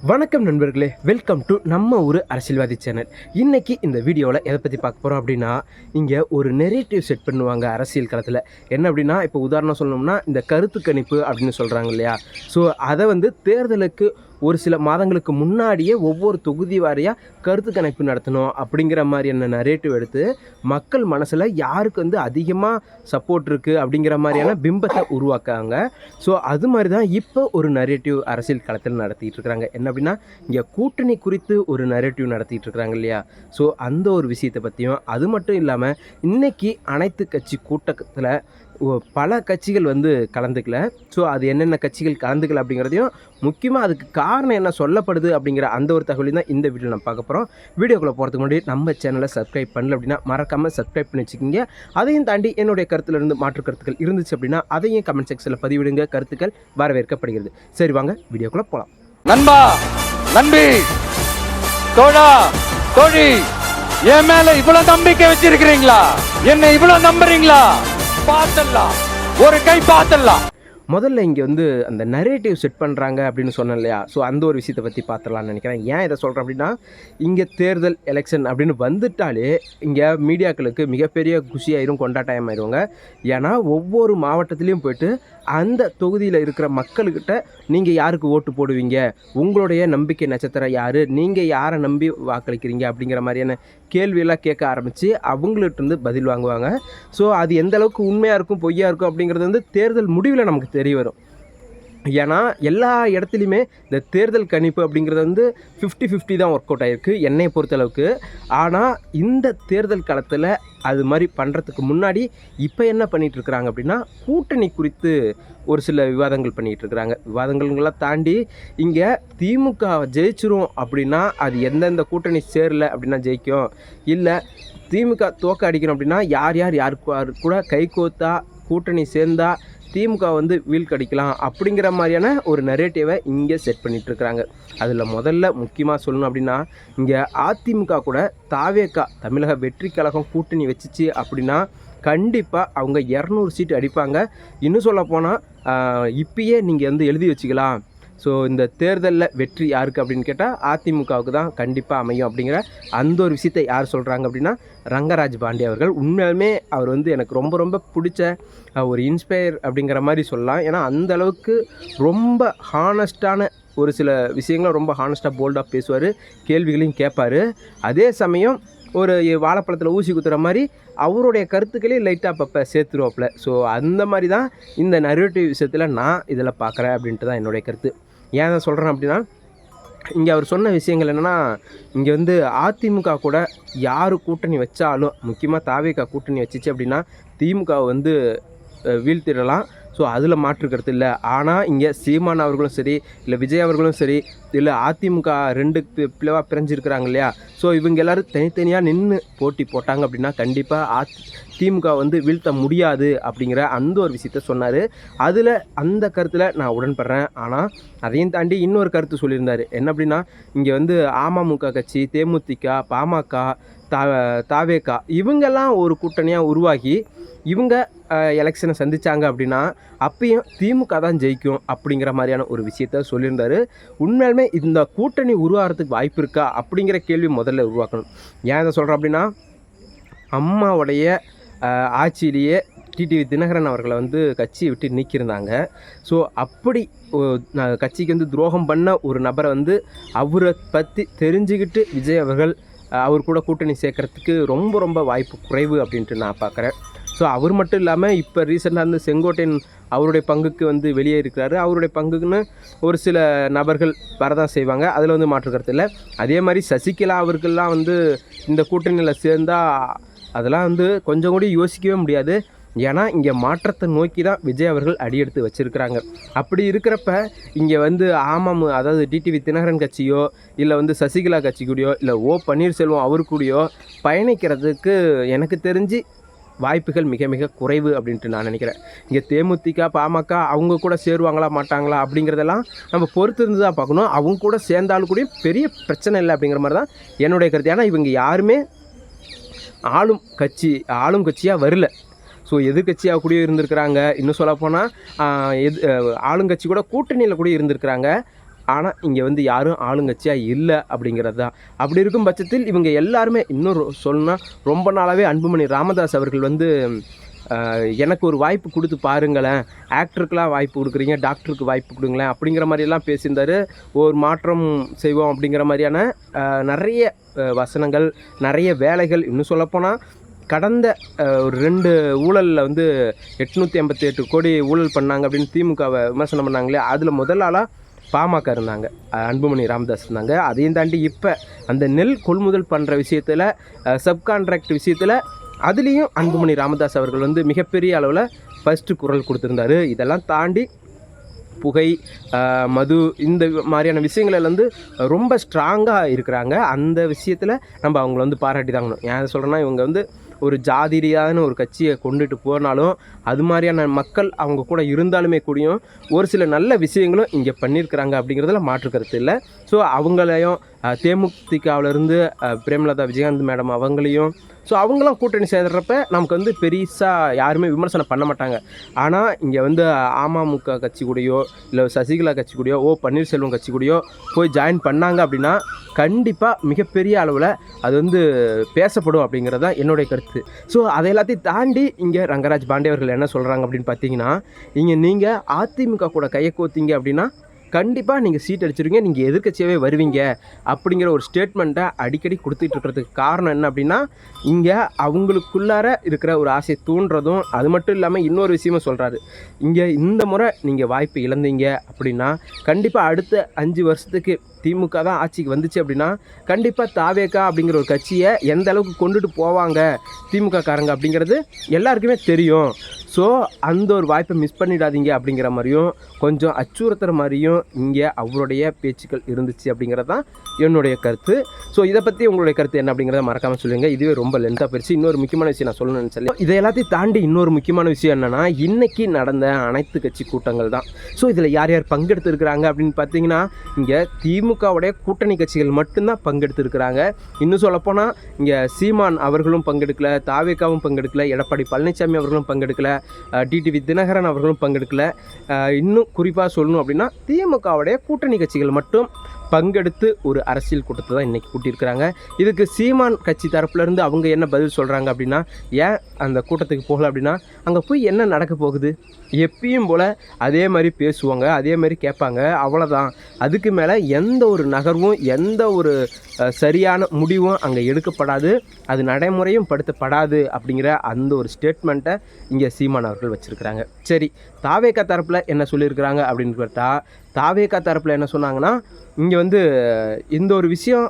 வணக்கம் நண்பர்களே, welcome to நம்ம ஒரு அரசியல்வாதி சேனல். இன்னைக்கு இந்த வீடியோவில் எதை பற்றி பார்க்க போகிறோம் அப்படின்னா, இங்கே ஒரு நெரேட்டிவ் செட் பண்ணுவாங்க அரசியல் களத்தில். என்ன அப்படின்னா, இப்போ உதாரணம் சொல்லணும்னா இந்த கருத்து கணிப்பு அப்படின்னு சொல்கிறாங்க இல்லையா. ஸோ அதை வந்து தேர்தலுக்கு ஒரு சில மாதங்களுக்கு முன்னாடியே ஒவ்வொரு தொகுதி வாரியாக கருத்து கணிப்பு நடத்தணும் அப்படிங்கிற மாதிரியான நரேட்டிவ் எடுத்து மக்கள் மனசில் யாருக்கு வந்து அதிகமாக சப்போர்ட் இருக்குது அப்படிங்கிற மாதிரியான பிம்பத்தை உருவாக்காங்க. ஸோ அது மாதிரி தான் இப்போ ஒரு நரேட்டிவ் அரசியல் களத்தில் நடத்திட்டு இருக்கிறாங்க. என்ன அப்படின்னா, இங்கே கூட்டணி குறித்து ஒரு நரேட்டிவ் நடத்திட்டு இருக்கிறாங்க இல்லையா. ஸோ அந்த ஒரு விஷயத்தை பற்றியும், அது மட்டும் இல்லாமல் இன்னைக்கு அனைத்து கட்சி கூட்டத்தில் பல கட்சிகள் வந்து கலந்துக்கல. ஸோ அது என்னென்ன கட்சிகள் கலந்துக்கல அப்படிங்கிறதையும், முக்கியமாக அதுக்கு காரணம் என்ன சொல்லப்படுது அப்படிங்கிற அந்த ஒரு தகவலையும் தான் இந்த வீடியோ நம்ம பார்க்க போகிறோம். வீடியோக்குள்ளே போகிறதுக்கு முன்னாடி நம்ம சேனலை சப்ஸ்கிரைப் பண்ணல அப்படின்னா மறக்காமல் சப்ஸ்கிரைப் பண்ணி வச்சுக்கிங்க. அதையும் தாண்டி என்னுடைய கருத்துலேருந்து மாற்று கருத்துக்கள் இருந்துச்சு அப்படின்னா அதையும் கமெண்ட் செக்ஷனில் பதிவிடுங்க. கருத்துக்கள் வரவேற்கப்படுகிறது. சரி, வாங்க வீடியோக்குள்ளே போகலாம். நண்பா, நண்பி, தோழா, தோழி, என் மேல இவ்வளவு நம்பிக்கை வச்சிருக்கிறீங்களா? என்ன இவ்வளவு நம்புறீங்களா? பார்த்தலாம், ஒரு கை பார்த்தலாம். முதல்ல இங்கே வந்து அந்த நரேட்டிவ் செட் பண்ணுறாங்க அப்படின்னு சொன்னேன் இல்லையா. ஸோ அந்த ஒரு விஷயத்தை பற்றி பார்த்துடலான்னு நினைக்கிறேன். ஏன் இதை சொல்கிறேன் அப்படின்னா, இங்கே தேர்தல் எலெக்ஷன் அப்படின்னு வந்துட்டாலே இங்கே மீடியாக்களுக்கு மிகப்பெரிய குஷியாயிரும், கொண்டாட்டம் ஆயிடுவாங்க. ஏன்னா ஒவ்வொரு மாவட்டத்துலேயும் போயிட்டு அந்த தொகுதியில் இருக்கிற மக்கள்கிட்ட நீங்கள் யாருக்கு ஓட்டு போடுவீங்க, உங்களுடைய நம்பிக்கை நட்சத்திரம் யார், நீங்கள் யாரை நம்பி வாக்களிக்கிறீங்க அப்படிங்கிற மாதிரியான கேள்வியெல்லாம் கேட்க ஆரம்பித்து அவங்கள்ட்ட பதில் வாங்குவாங்க. ஸோ அது எந்த அளவுக்கு உண்மையாக இருக்கும் பொய்யா இருக்கும் அப்படிங்கிறது வந்து தேர்தல் முடிவில் நமக்கு தெரிய வரும். ஏன்னா எல்லா இடத்துலையுமே இந்த தேர்தல் கணிப்பு அப்படிங்கிறது வந்து 50-50 தான் ஒர்க் அவுட் ஆகிருக்கு என்னை பொறுத்தளவுக்கு. ஆனால் இந்த தேர்தல் காலத்தில் அது மாதிரி பண்ணுறதுக்கு முன்னாடி இப்போ என்ன பண்ணிகிட்ருக்குறாங்க அப்படின்னா, கூட்டணி குறித்து ஒரு சில விவாதங்கள் பண்ணிகிட்ருக்குறாங்க. விவாதங்கள்லாம் தாண்டி இங்கே திமுக ஜெயிச்சிரும் அப்படின்னா அது எந்தெந்த கூட்டணி சேரல அப்படின்னா ஜெயிக்கும், இல்லை திமுக தோக்க அடிக்கணும் அப்படின்னா யார் யாருக்கு கூட கைகோத்தா கூட்டணி சேர்ந்தா திமுக வந்து வீழ்கடிக்கலாம் அப்படிங்கிற மாதிரியான ஒரு நரேட்டிவை இங்கே செட் பண்ணிகிட்ருக்குறாங்க. அதில் முதல்ல முக்கியமாக சொல்லணும் அப்படின்னா, இங்கே அதிமுக கூட தாவேகா தமிழக வெற்றி கழகம் கூட்டணி வச்சிச்சு அப்படின்னா கண்டிப்பாக அவங்க 200 சீட்டு அடிப்பாங்க. இன்னும் சொல்ல போனால் இப்பயே நீங்கள் வந்து எழுதி வச்சுக்கலாம். ஸோ இந்த தேர்தலில் வெற்றி யாருக்கு அப்படின்னு கேட்டால் அதிமுகவுக்கு தான் கண்டிப்பாக அமையும் அப்படிங்கிற அந்த ஒரு விஷயத்தை யார் சொல்கிறாங்க அப்படின்னா, ரங்கராஜ் பாண்டே அவர்கள். உண்மையாலுமே அவர் வந்து எனக்கு ரொம்ப ரொம்ப பிடிச்ச ஒரு இன்ஸ்பயர் அப்படிங்கிற மாதிரி சொல்லலாம். ஏன்னா அந்த அளவுக்கு ரொம்ப ஹானஸ்டான ஒரு சில விஷயங்களை ரொம்ப ஹானஸ்ட்டாக போல்டாக பேசுவார், கேள்விகளையும் கேட்பார். அதே சமயம் ஒரு வாழைப்பழத்தில் ஊசி குத்துற மாதிரி அவருடைய கருத்துக்களையும் லைட்டாக அப்பப்போ சேர்த்துருவாப்புல. ஸோ அந்த மாதிரி தான் இந்த நரேட்டிவ் விஷயத்தில் நான் இதில் பார்க்குறேன் அப்படின்ட்டு தான் என்னுடைய கருத்து. ஏன் தான் சொல்கிறேன் அப்படின்னா, இங்கே அவர் சொன்ன விஷயங்கள் என்னென்னா, இங்கே வந்து அதிமுக கூட யார் கூட்டணி வச்சாலும், முக்கியமாக தாவேகா கூட்டணி வச்சிச்சு அப்படின்னா திமுக வந்து வீழ்த்திடலாம். ஸோ அதில் மாற்றுக்கிறது இல்லை. ஆனால் இங்கே சீமான் அவர்களும் சரி, இல்லை விஜய் அவர்களும் சரி, இல்லை அதிமுக 2 பிளவாக பிரிஞ்சிருக்கிறாங்க இல்லையா. ஸோ இவங்க எல்லோரும் தனித்தனியாக நின்று போட்டி போட்டாங்க அப்படின்னா கண்டிப்பாக திமுக வந்து வீழ்த்த முடியாது அப்படிங்கிற அந்த ஒரு விஷயத்த சொன்னார். அதில் அந்த கருத்தில் நான் உடன்படுறேன். ஆனால் அதையும் தாண்டி இன்னொரு கருத்து சொல்லியிருந்தார். என்ன அப்படின்னா, இங்கே வந்து அமமுக கட்சி, தேமுதிக, பாமக, தாவேகா இவங்கெல்லாம் ஒரு கூட்டணியாக உருவாகி இவங்க எலெக்ஷனை சந்தித்தாங்க அப்படின்னா அப்பயும் திமுக தான் ஜெயிக்கும் அப்படிங்கிற மாதிரியான ஒரு விஷயத்த சொல்லியிருந்தார். உண்மையாலுமே இந்த கூட்டணி உருவாகிறதுக்கு வாய்ப்பு இருக்கா அப்படிங்கிற கேள்வி முதல்ல உருவாக்கணும். ஏன் இதை சொல்கிறேன் அப்படின்னா, அம்மாவுடைய ஆட்சியிலேயே டிடிவி தினகரன் அவர்களை வந்து கட்சியை விட்டு நீக்கியிருந்தாங்க. ஸோ அப்படி கட்சிக்கு வந்து துரோகம் பண்ண ஒரு நபரை வந்து அவரை பற்றி தெரிஞ்சுக்கிட்டு விஜய் அவர்கள் அவர் கூட கூட்டணி சேர்க்கறதுக்கு ரொம்ப ரொம்ப வாய்ப்பு குறைவு அப்படின்ட்டு நான் பார்க்குறேன். ஸோ அவர் மட்டும் இல்லாமல் இப்போ ரீசெண்டாக வந்து செங்கோட்டையன் அவருடைய பங்குக்கு வந்து வெளியே இருக்கிறாரு. அவருடைய பங்குக்குன்னு ஒரு சில நபர்கள் வரதான் செய்வாங்க, அதில் வந்து மாற்றுக்கிறது இல்லை. அதே மாதிரி சசிகலா அவர்கள்லாம் வந்து இந்த கூட்டணியில் சேர்ந்தால் அதெல்லாம் வந்து கொஞ்சம் கூட யோசிக்கவே முடியாது. ஏன்னா இங்கே மாற்றத்தை நோக்கி தான் விஜய் அவர்கள் அடியெடுத்து வச்சுருக்கிறாங்க. அப்படி இருக்கிறப்ப இங்கே வந்து அதாவது டிடிவி தினகரன் கட்சியோ, இல்லை வந்து சசிகலா கட்சி கூடயோ, இல்லை பன்னீர்செல்வம் அவரு கூடயோ பயணிக்கிறதுக்கு எனக்கு தெரிஞ்சு வாய்ப்புகள் மிக மிக குறைவு அப்படின்ட்டு நான் நினைக்கிறேன். இங்கே தேமுதிக, பாமக அவங்க கூட சேருவாங்களா மாட்டாங்களா அப்படிங்கிறதெல்லாம் நம்ம பொறுத்து இருந்து தான் பார்க்கணும். அவங்க கூட சேர்ந்தாலும் கூட பெரிய பிரச்சனை இல்லை அப்படிங்கிற மாதிரி தான் என்னுடைய கருத்து. ஏன்னா இவங்க யாருமே ஆளும் கட்சியாக வரல. ஸோ எதிர்கட்சியாக கூட இருந்திருக்கிறாங்க. இன்னும் சொல்லப்போனால் ஆளுங்கட்சி கூட கூட்டணியில் கூட இருந்திருக்கிறாங்க. ஆனால் இங்கே வந்து யாரும் ஆளுங்கட்சியாக இல்லை அப்படிங்கிறது தான். அப்படி இருக்கும் பட்சத்தில் இவங்க எல்லாருமே இன்னும் சொல்லணும்னா ரொம்ப நாளாகவே அன்புமணி ராமதாஸ் அவர்கள் வந்து எனக்கு ஒரு வாய்ப்பு கொடுத்து பாருங்களேன், ஆக்டருக்கெலாம் வாய்ப்பு கொடுக்குறீங்க, டாக்டருக்கு வாய்ப்பு கொடுங்களேன் அப்படிங்கிற மாதிரியெல்லாம் பேசியிருந்தார். ஒரு மாற்றம் செய்வோம் அப்படிங்கிற மாதிரியான நிறைய வசனங்கள், நிறைய வேலைகள், இன்னும் சொல்லப்போனால் கடந்த ஒரு 2 ஊழலில் வந்து 888 கோடி ஊழல் பண்ணாங்க அப்படின்னு திமுகவை விமர்சனம் பண்ணாங்களே, அதில் முதல் ஆளாக பாமக இருந்தாங்க, அன்புமணி ராமதாஸ் இருந்தாங்க. அதையும் தாண்டி இப்போ அந்த நெல் கொள்முதல் பண்ணுற விஷயத்தில், சப்கான்ட்ராக்ட் விஷயத்தில், அதுலேயும் அன்புமணி ராமதாஸ் அவர்கள் வந்து மிகப்பெரிய அளவில் ஃபஸ்ட்டு குரல் கொடுத்துருந்தாரு. இதெல்லாம் தாண்டி புகை, மது, இந்த மாதிரியான விஷயங்களில் வந்து ரொம்ப ஸ்ட்ராங்காக இருக்கிறாங்க. அந்த விஷயத்தில் நம்ம அவங்கள வந்து பாராட்டி தாங்கணும். ஏன் சொல்கிறேன்னா, இவங்க வந்து ஒரு ஜாதி ரீதியான ஒரு கட்சியை கொண்டுட்டு போனாலும் அது மாதிரியான மக்கள் அவங்க கூட இருந்தாலுமே கூடியும் ஒரு சில நல்ல விஷயங்களும் இங்கே பண்ணியிருக்கிறாங்க அப்படிங்கிறதுல மாற்று கருத்து இல்லை. ஸோ அவங்களையும் தேமுதிகவிலேருந்து பிரேமலதா விஜயகாந்த் மேடம் அவங்களையும், ஸோ அவங்களாம் கூட்டணி சேர்றப்ப நமக்கு வந்து பெருசாக யாருமே விமர்சனம் பண்ண மாட்டாங்க. ஆனால் இங்கே வந்து அமமுக கட்சி கூடயோ இல்லை சசிகலா கட்சி கூடயோ பன்னீர்செல்வம் கட்சி கூடயோ போய் ஜாயின் பண்ணாங்க அப்படின்னா கண்டிப்பாக மிகப்பெரிய அளவில் அது வந்து பேசப்படும் அப்படிங்கிறது தான் என்னுடைய கருத்து. ஸோ அதை எல்லாத்தையும் தாண்டி இங்கே ரங்கராஜ் பாண்டே அவர்கள் என்ன சொல்கிறாங்க அப்படின்னு பார்த்தீங்கன்னா, இங்கே நீங்கள் அதிமுக கூட கையை கோத்தீங்க அப்படின்னா கண்டிப்பாக நீங்கள் சீட் அடிச்சிருவீங்க, நீங்கள் எதிர்க்கட்சியாகவே வருவீங்க அப்படிங்கிற ஒரு ஸ்டேட்மெண்ட்டை அடிக்கடி கொடுத்துட்டு இருக்கிறதுக்கு காரணம் என்ன அப்படின்னா, இங்கே அவங்களுக்குள்ளார இருக்கிற ஒரு ஆசையை தூண்டுறதும், அது மட்டும் இல்லாமல் இன்னொரு விஷயமும் சொல்கிறாரு. இங்கே இந்த முறை நீங்கள் வாய்ப்பு இழந்தீங்க அப்படின்னா கண்டிப்பாக அடுத்த 5 வருஷத்துக்கு திமுக தான் ஆட்சிக்கு வந்துச்சு அப்படின்னா கண்டிப்பாக தாவேகா அப்படிங்கிற ஒரு கட்சியை எந்த அளவுக்கு கொண்டுட்டு போவாங்க திமுக காரங்க அப்படிங்கிறது எல்லாருக்குமே தெரியும். ஸோ அந்த ஒரு வாய்ப்பை மிஸ் பண்ணிடாதீங்க அப்படிங்கிற மாதிரியும் கொஞ்சம் அச்சுறுத்துற மாதிரியும் இங்கே அவருடைய பேச்சுக்கள் இருந்துச்சு அப்படிங்கிறது தான் என்னுடைய கருத்து. ஸோ இதை பற்றி உங்களுடைய கருத்து என்ன அப்படிங்கிறத மறக்காமல் சொல்லுங்கள். இதுவே ரொம்ப லென்த்தாக போயிடுச்சு. இன்னொரு முக்கியமான விஷயம் நான் சொல்லணும்னு சொல்லி, இதை எல்லாத்தையும் தாண்டி இன்னொரு முக்கியமான விஷயம் என்னென்னா, இன்றைக்கி நடந்த அனைத்து கட்சி கூட்டங்கள் தான். ஸோ இதில் யார் யார் பங்கெடுத்துருக்கிறாங்க அப்படின்னு பார்த்தீங்கன்னா, இங்கே திமுகவுடைய கூட்டணி கட்சிகள் மட்டும்தான் பங்கெடுத்துருக்கிறாங்க. இன்னும் சொல்லப்போனால் இங்கே சீமான் அவர்களும் பங்கெடுக்கல, தாவேகாவும் பங்கெடுக்கல, எடப்பாடி பழனிசாமி அவர்களும் பங்கெடுக்கல, டிடிவி தினகரன் அவர்களும் பங்கெடுக்கல. இன்னும் குறிப்பாக சொல்லணும் அப்படின்னா திமுகவுடைய கூட்டணி கட்சிகள் மட்டும் பங்கெடுத்து ஒரு அரசியல் கூட்டத்தை தான் இன்றைக்கி கூட்டியிருக்கிறாங்க. இதுக்கு சீமான் கட்சி தரப்புலேருந்து அவங்க என்ன பதில் சொல்கிறாங்க அப்படின்னா, ஏன் அந்த கூட்டத்துக்கு போகல அப்படின்னா, அங்கே போய் என்ன நடக்க போகுது, எப்பயும் போல் அதே மாதிரி பேசுவாங்க, அதே மாதிரி கேட்பாங்க, அவ்வளோதான். அதுக்கு மேலே எந்த ஒரு நகர்வும் எந்த ஒரு சரியான முடிவும் அங்கே எடுக்கப்படாது, அது நடைமுறையும் படுத்தப்படாது அப்படிங்கிற அந்த ஒரு ஸ்டேட்மெண்ட்டை இங்கே சீமான் அவர்கள் வச்சுருக்கிறாங்க. சரி, தாவேகா தரப்பில் என்ன சொல்லியிருக்கிறாங்க அப்படின்னு கேட்டால், தாவேகா தரப்பில் என்ன சொன்னாங்கன்னா, இங்கே வந்து இந்த ஒரு விஷயம்,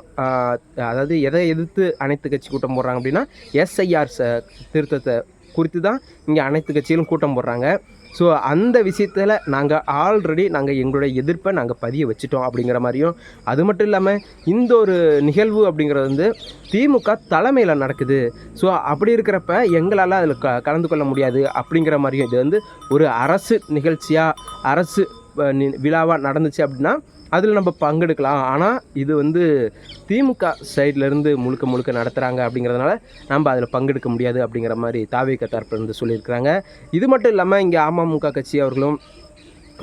அதாவது எதை எதிர்த்து அனைத்து கட்சி கூட்டம் போடுறாங்க அப்படின்னா, எஸ்ஐஆர் திருத்தத்தை குறித்து தான் இங்கே அனைத்து கட்சிகளும் கூட்டம் போடுறாங்க. ஸோ அந்த விஷயத்தில் நாங்கள் எங்களுடைய எதிர்ப்பை பதிய வச்சுட்டோம் அப்படிங்கிற மாதிரியும், அது மட்டும் இல்லாமல் இந்த ஒரு நிகழ்வு அப்படிங்கிறது வந்து திமுக தலைமையில் நடக்குது. ஸோ அப்படி இருக்கிறப்ப எங்களால் அதில் கலந்து கொள்ள முடியாது அப்படிங்கிற மாதிரியும், இது வந்து ஒரு அரசு நிகழ்ச்சியாக அரசு விழாவாக நடந்துச்சு அப்படின்னா அதில் நம்ம பங்கெடுக்கலாம். ஆனால் இது வந்து திமுக சைட்லேருந்து முழுக்க நடத்துகிறாங்க அப்படிங்கிறதுனால நம்ம அதில் பங்கெடுக்க முடியாது அப்படிங்கிற மாதிரி தாவேகா தரப்புலேருந்து சொல்லியிருக்கிறாங்க. இது மட்டும் இல்லாமல் இங்கே அமமுக கட்சி அவர்களும்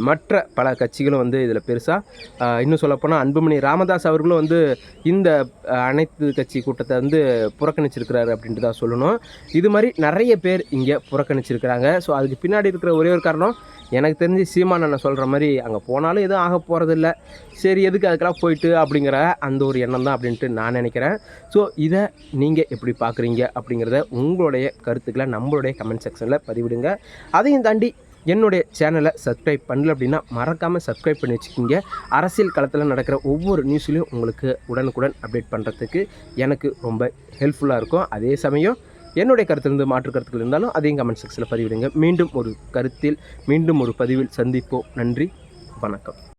மற்ற பல கட்சிகளும் வந்து இதில் பெருசாக, இன்னும் சொல்லப்போனால் அன்புமணி ராமதாஸ் அவர்களும் வந்து இந்த அனைத்து கட்சி கூட்டத்தை வந்து புறக்கணிச்சிருக்கிறாரு அப்படின்ட்டு தான் சொல்லணும். இது மாதிரி நிறைய பேர் இங்கே புறக்கணிச்சிருக்கிறாங்க. ஸோ அதுக்கு பின்னாடி இருக்கிற ஒரே ஒரு காரணம், எனக்கு தெரிஞ்சு சீமான் அண்ணன் சொல்கிற மாதிரி அங்கே போனாலும் எதுவும் ஆக போகிறதில்ல, சரி எதுக்கு அதுக்கெல்லாம் போயிட்டு அப்படிங்கிற அந்த ஒரு எண்ணம் தான் அப்படின்ட்டு நான் நினைக்கிறேன். ஸோ இதை நீங்கள் எப்படி பார்க்குறீங்க அப்படிங்கிறத உங்களுடைய கருத்துக்களை நம்மளுடைய கமெண்ட் செக்ஷனில் பதிவிடுங்க. அதையும் தாண்டி என்னுடைய சேனலை சப்ஸ்கிரைப் பண்ணல அப்படின்னா மறக்காமல் சப்ஸ்கிரைப் பண்ணி வச்சுக்கிங்க. அரசியல் களத்தில் நடக்கிற ஒவ்வொரு நியூஸ்லையும் உங்களுக்கு உடனுக்குடன் அப்டேட் பண்ணுறதுக்கு எனக்கு ரொம்ப ஹெல்ப்ஃபுல்லாக இருக்கும். அதே சமயம் என்னுடைய கருத்திலிருந்து மாற்று கருத்துக்கள் இருந்தாலும் அதையும் கமெண்ட் செக்ஷனில் பதிவிடுங்க. மீண்டும் ஒரு கருத்தில் மீண்டும் ஒரு பதிவில் சந்திப்போம். நன்றி, வணக்கம்.